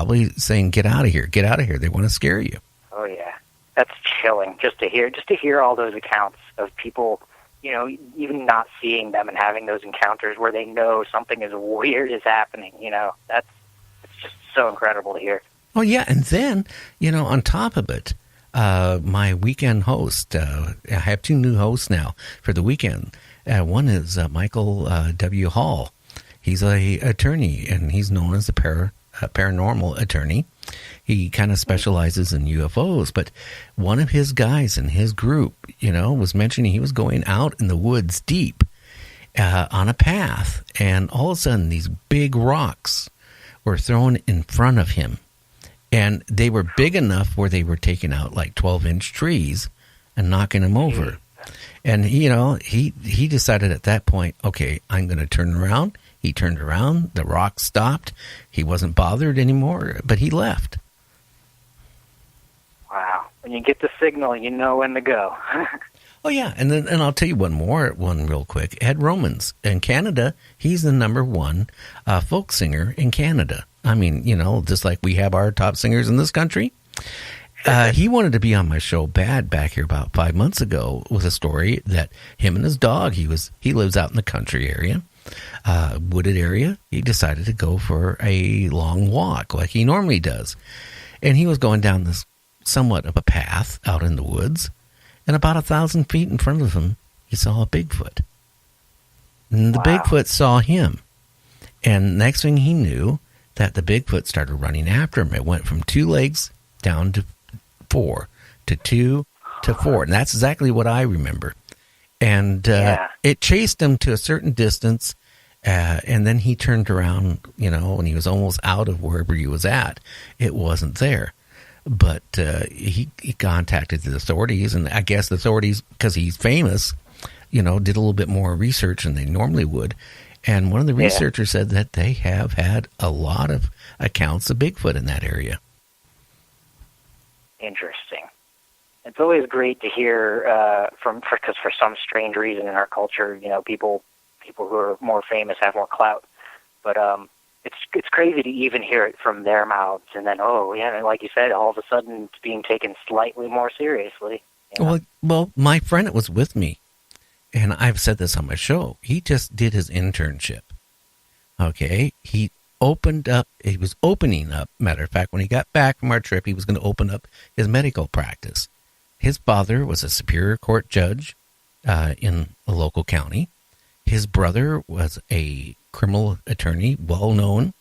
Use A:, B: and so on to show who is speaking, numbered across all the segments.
A: probably saying, get out of here, get out of here. They want to scare you.
B: Oh, yeah. That's chilling just to hear all those accounts of people, even not seeing them and having those encounters where they know something as weird is happening. It's just so incredible to hear.
A: Oh, yeah. And then, on top of it, my weekend host, I have 2 new hosts now for the weekend. One is Michael W. Hall. He's a attorney, and he's known as a paranormal attorney. He kind of specializes in UFOs, but one of his guys in his group, was mentioning he was going out in the woods deep on a path, and all of a sudden these big rocks were thrown in front of him, and they were big enough where they were taking out like 12-inch trees and knocking them over. And, he decided at that point, okay, I'm going to turn around. He turned around. The rock stopped. He wasn't bothered anymore, but he left.
B: Wow. When you get the signal, you know when to go.
A: Oh, yeah. And I'll tell you one real quick. Ed Romans in Canada, he's the #1 folk singer in Canada. I mean, just like we have our top singers in this country. He wanted to be on my show back here about 5 months ago with a story that him and his dog, he lives out in the country area, wooded area. He decided to go for a long walk like he normally does. And he was going down this somewhat of a path out in the woods. And about 1,000 feet in front of him, he saw a Bigfoot. And the Bigfoot saw him. And next thing he knew, that the Bigfoot started running after him. It went from 2 legs down to 4, to 2 to 4. And that's exactly what I remember. And it chased him to a certain distance. And then he turned around, when he was almost out of wherever he was at. It wasn't there. But he contacted the authorities, and I guess the authorities, because he's famous, did a little bit more research than they normally would. And one of the researchers said that they have had a lot of accounts of Bigfoot in that area.
B: Interesting. It's always great to hear because for some strange reason in our culture, people who are more famous have more clout. But it's crazy to even hear it from their mouths, and then like you said, all of a sudden it's being taken slightly more seriously.
A: Well, my friend that was with me, and I've said this on my show, he just did his internship. Okay, he was opening up. Matter of fact, when he got back from our trip, he was going to open up his medical practice. His father was a Superior Court judge in a local county. His brother was a criminal attorney, well known.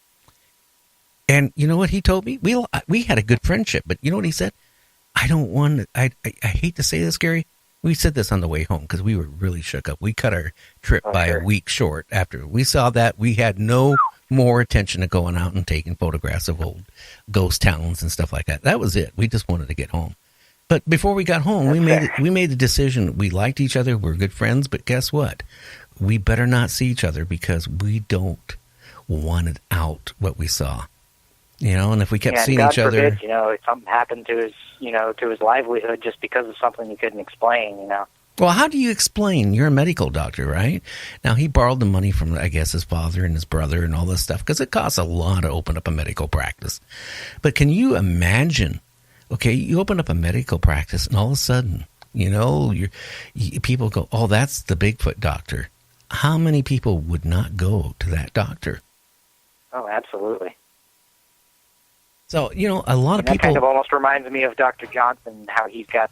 A: And you know what he told me? We had a good friendship, but you know what he said? I hate to say this, Gary. We said this on the way home because we were really shook up. We cut our trip by a week short. After we saw that, we had no more attention to going out and taking photographs of old ghost towns and stuff like that. That was it. We just wanted to get home. But before we got home, we made the decision. We liked each other. We're good friends. But guess what? We better not see each other because we don't want it out what we saw. And if we kept seeing
B: God
A: each other,
B: forbid, if something happened to his livelihood just because of something he couldn't explain,
A: Well, how do you explain? You're a medical doctor, right? Now, he borrowed the money from, I guess, his father and his brother and all this stuff because it costs a lot to open up a medical practice. But can you imagine, okay, you open up a medical practice and all of a sudden, people go, oh, that's the Bigfoot doctor. How many people would not go to that doctor?
B: Oh, absolutely.
A: So, a lot of people... That
B: kind of almost reminds me of Dr. Johnson, how he's got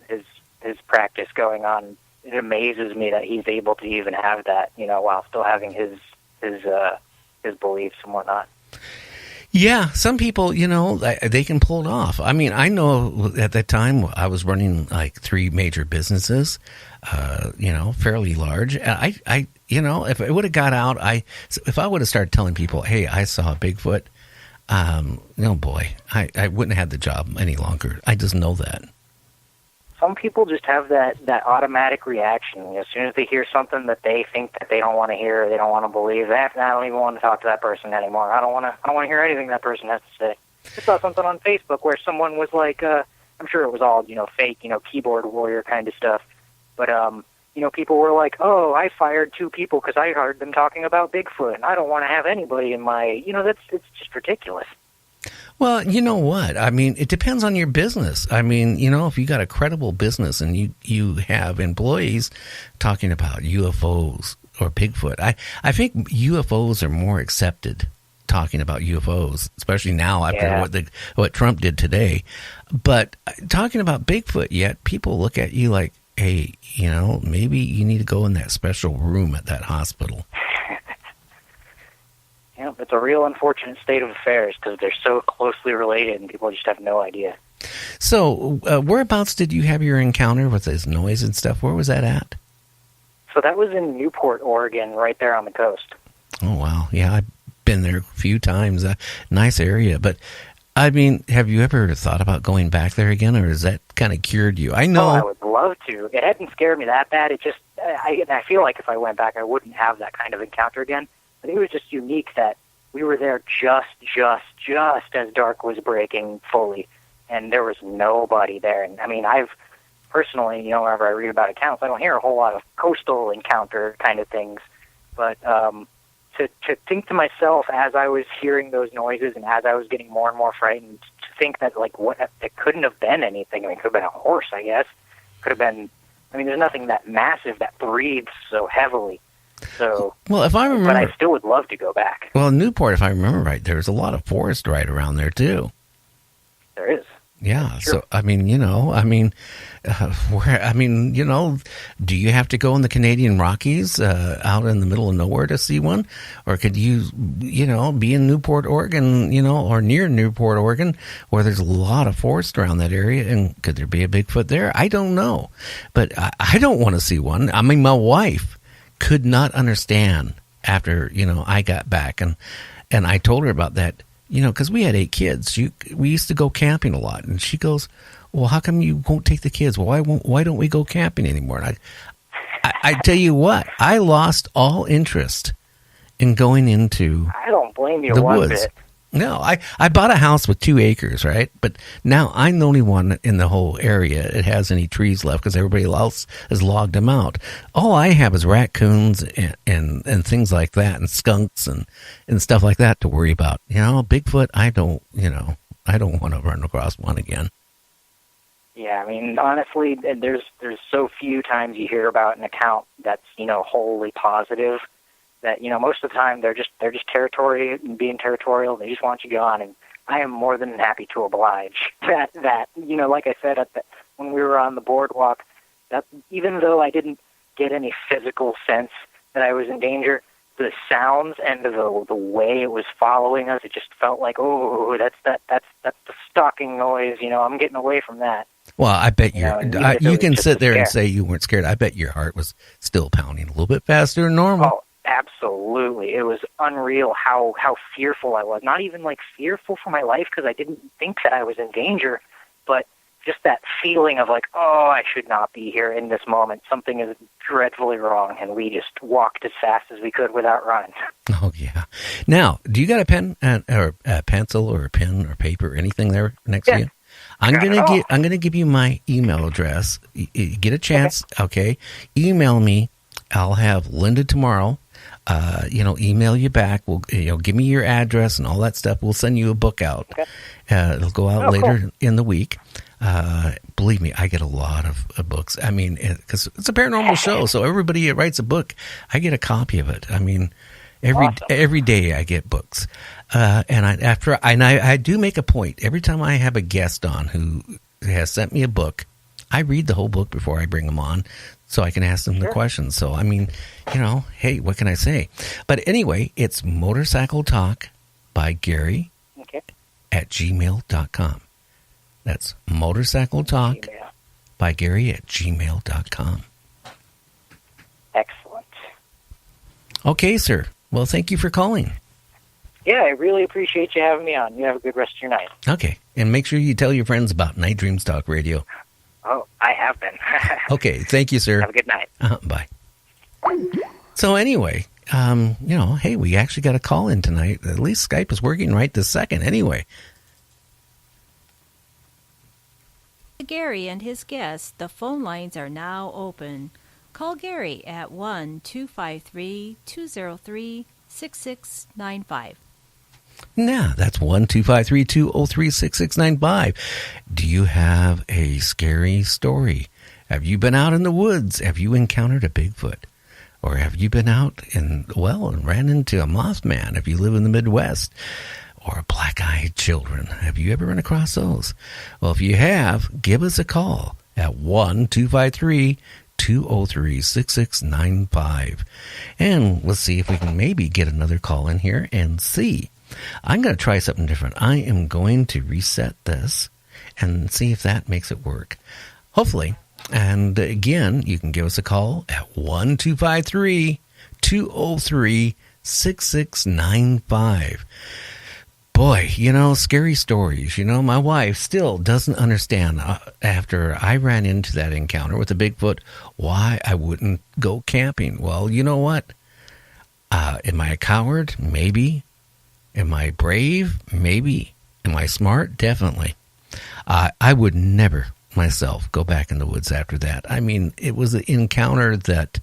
B: his practice going on. It amazes me that he's able to even have that, while still having his beliefs and whatnot.
A: Yeah, some people, they can pull it off. I mean, I know at that time I was running like 3 major businesses, fairly large. I if it would have got out, if I would have started telling people, hey, I saw a Bigfoot, no boy, I wouldn't have had the job any longer. I just know that.
B: Some people just have that automatic reaction. As soon as they hear something that they think that they don't want to hear, or they don't want to believe, I don't even want to talk to that person anymore. I don't want to hear anything that person has to say. I saw something on Facebook where someone was like, I'm sure it was all fake, keyboard warrior kind of stuff, but people were like, oh, I fired 2 people because I heard them talking about Bigfoot, and I don't want to have anybody in my, it's just ridiculous.
A: Well, you know what? I mean, it depends on your business. I mean, if you got a credible business and you have employees talking about UFOs or Bigfoot, I think UFOs are more accepted talking about UFOs, especially now after what Trump did today. But talking about Bigfoot, yet people look at you like, hey, maybe you need to go in that special room at that hospital.
B: It's a real unfortunate state of affairs because they're so closely related and people just have no idea.
A: So, whereabouts did you have your encounter with this noise and stuff? Where was that at?
B: So that was in Newport, Oregon, right there on the coast.
A: Oh, wow. Yeah, I've been there a few times. Nice area. But, I mean, have you ever thought about going back there again, or has that kind of cured you? I know.
B: Oh, I would love to. It hadn't scared me that bad. It just, I feel like if I went back, I wouldn't have that kind of encounter again. I think it was just unique that we were there just as dark was breaking fully, and there was nobody there. And I mean, I've personally, whenever I read about accounts, I don't hear a whole lot of coastal encounter kind of things. But to think to myself as I was hearing those noises and as I was getting more and more frightened, to think that it couldn't have been anything. I mean, it could have been a horse, I guess. Could have been. I mean, there's nothing that massive that breathes so heavily. So,
A: well, if I remember,
B: but I still would love to go back.
A: Well, in Newport, if I remember right, there's a lot of forest right around there too.
B: There is.
A: Yeah.
B: Sure.
A: So, I mean, do you have to go in the Canadian Rockies out in the middle of nowhere to see one, or could you, be in Newport, Oregon, or near Newport, Oregon, where there's a lot of forest around that area, and could there be a Bigfoot there? I don't know, but I don't want to see one. I mean, my wife could not understand after, I got back and I told her about that, because we had 8 kids. We used to go camping a lot. And she goes, well, how come you won't take the kids? Well, why don't we go camping anymore? And I tell you what, I lost all interest in going into
B: I don't blame you
A: the
B: one
A: woods.
B: bit.
A: No, I bought a house with 2 acres, right? But now I'm the only one in the whole area that has any trees left because everybody else has logged them out. All I have is raccoons and things like that, and skunks and stuff like that to worry about. Bigfoot, I don't want to run across one again.
B: Yeah, I mean, honestly, there's so few times you hear about an account that's wholly positive. That most of the time they're just being territorial. They just want you gone, and I am more than happy to oblige. That like I said when we were on the boardwalk, that even though I didn't get any physical sense that I was in danger, the sounds and the way it was following us, it just felt like, oh, that's the stalking noise. I'm getting away from that.
A: Well, I bet you can sit there and say you weren't scared. I bet your heart was still pounding a little bit faster than normal.
B: Oh, absolutely. It was unreal how fearful I was. Not even fearful for my life because I didn't think that I was in danger, but just that feeling of I should not be here in this moment. Something is dreadfully wrong, and we just walked as fast as we could without running.
A: Oh, yeah. Now, do you got a pen or a pencil or a pen or paper or anything there next to you? I'm gonna give you my email address. You get a chance, okay? Email me. I'll have Linda tomorrow. Email you back. We'll, give me your address and all that stuff. We'll send you a book out.
B: Okay.
A: It'll go out later in the week. Believe me, I get a lot of books. I mean, because it's a paranormal show, so everybody writes a book. I get a copy of it. I mean, every day I get books. And I do make a point every time I have a guest on who has sent me a book. I read the whole book before I bring them on, so I can ask them the questions. So, I mean, hey, what can I say? But anyway, it's Motorcycle Talk by Gary at gmail.com. That's Motorcycle Talk by Gary at gmail.com.
B: Excellent.
A: Okay, sir. Well, thank you for calling.
B: Yeah, I really appreciate you having me on. You have a good rest of your night.
A: Okay. And make sure you tell your friends about Night Dreams Talk Radio.
B: Oh, I have been.
A: Okay. Thank you, sir.
B: Have a good night.
A: Bye. So anyway, hey, we actually got a call in tonight. At least Skype is working right this second anyway.
C: Gary and his guests, the phone lines are now open. Call Gary at 1-253-203-6695.
A: Yeah, that's 1-253-203-6695. Do you have a scary story? Have you been out in the woods? Have you encountered a Bigfoot? Or have you been out and ran into a Mothman if you live in the Midwest? Or black-eyed children? Have you ever run across those? Well, if you have, give us a call at 1-253-203-6695. And let's see if we can maybe get another call in here and see. I'm going to try something different. I am going to reset this and see if that makes it work. Hopefully. And again, you can give us a call at 1-253-203-6695. Boy, scary stories. My wife still doesn't understand after I ran into that encounter with the Bigfoot why I wouldn't go camping. Well, you know what? Am I a coward? Maybe. Am I brave? Maybe. Am I smart? Definitely. I would never myself go back in the woods after that. I mean, it was an encounter that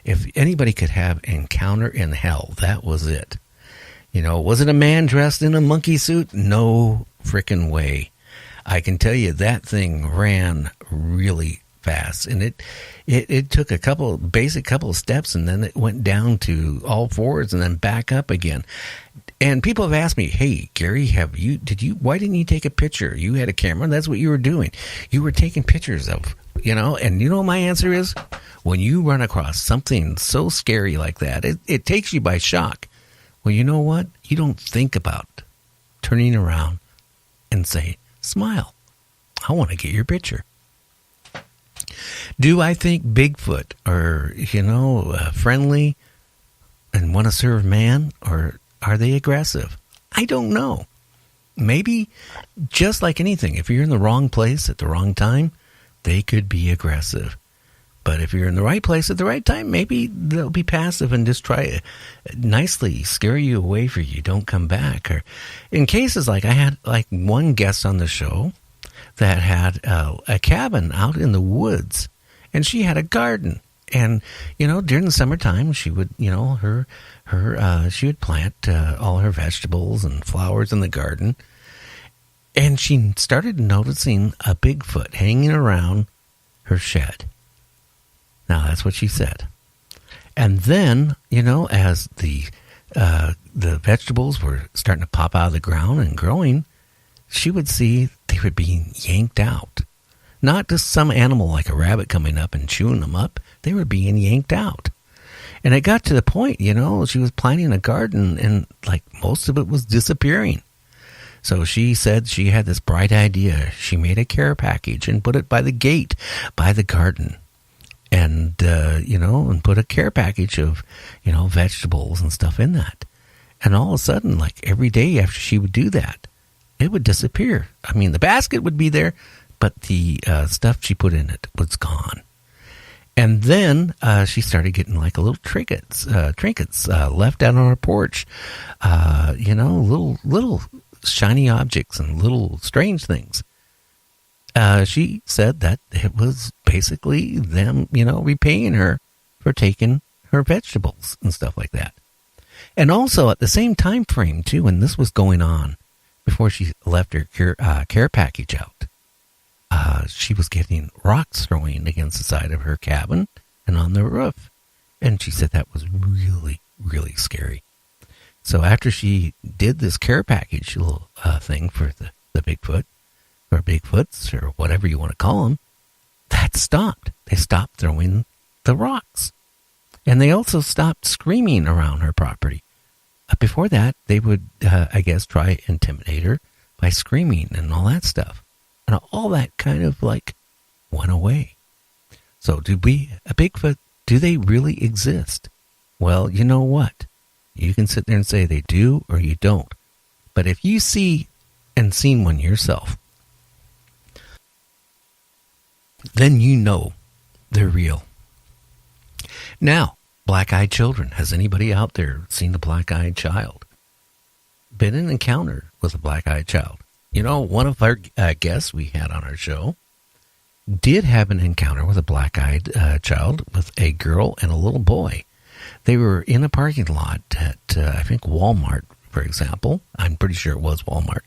A: if anybody could have an encounter in hell, that was it. Was it a man dressed in a monkey suit? No frickin' way. I can tell you that thing ran really fast, and it took a couple of steps, and then it went down to all fours and then back up again. And people have asked me, "Hey, Gary, why didn't you take a picture? You had a camera. That's what you were doing. You were taking pictures of, and my answer is, when you run across something so scary like that, it takes you by shock. Well, you know what? You don't think about turning around and say, smile. I want to get your picture. Do I think Bigfoot are, friendly and want to serve man, or are they aggressive? I don't know. Maybe, just like anything, if you're in the wrong place at the wrong time, they could be aggressive. But if you're in the right place at the right time, maybe they'll be passive and just try to nicely scare you away for you don't come back. Or in cases like I had one guest on the show that had a cabin out in the woods, and she had a garden. And, during the summertime, she would, she would plant all her vegetables and flowers in the garden. And she started noticing a Bigfoot hanging around her shed. Now, that's what she said. And then, as the vegetables were starting to pop out of the ground and growing, she would see they were being yanked out. Not just some animal like a rabbit coming up and chewing them up. They were being yanked out. And it got to the point, she was planting a garden and most of it was disappearing. So she said she had this bright idea. She made a care package and put it by the gate, by the garden. And, and put a care package of, vegetables and stuff in that. And all of a sudden, every day after she would do that, it would disappear. I mean, the basket would be there, but the stuff she put in it was gone. And then she started getting little trinkets left out on her porch. Little shiny objects and little strange things. She said that it was basically them, repaying her for taking her vegetables and stuff like that. And also at the same time frame, too, when this was going on, before she left her care package out, she was getting rocks thrown against the side of her cabin and on the roof. And she said that was really, really scary. So after she did this care package little thing for the Bigfoot, or Bigfoots, or whatever you want to call them, that stopped. They stopped throwing the rocks. And they also stopped screaming around her property. Before that, they would, try to intimidate her by screaming and all that stuff. And all that kind of went away. So a Bigfoot, do they really exist? Well, you know what? You can sit there and say they do or you don't. But if you see and seen one yourself, then you know they're real. Now, black-eyed children. Has anybody out there seen a black-eyed child? Been in an encounter with a black-eyed child? One of our guests we had on our show did have an encounter with a black-eyed child with a girl and a little boy. They were in a parking lot at, I think, Walmart for example. I'm pretty sure it was Walmart.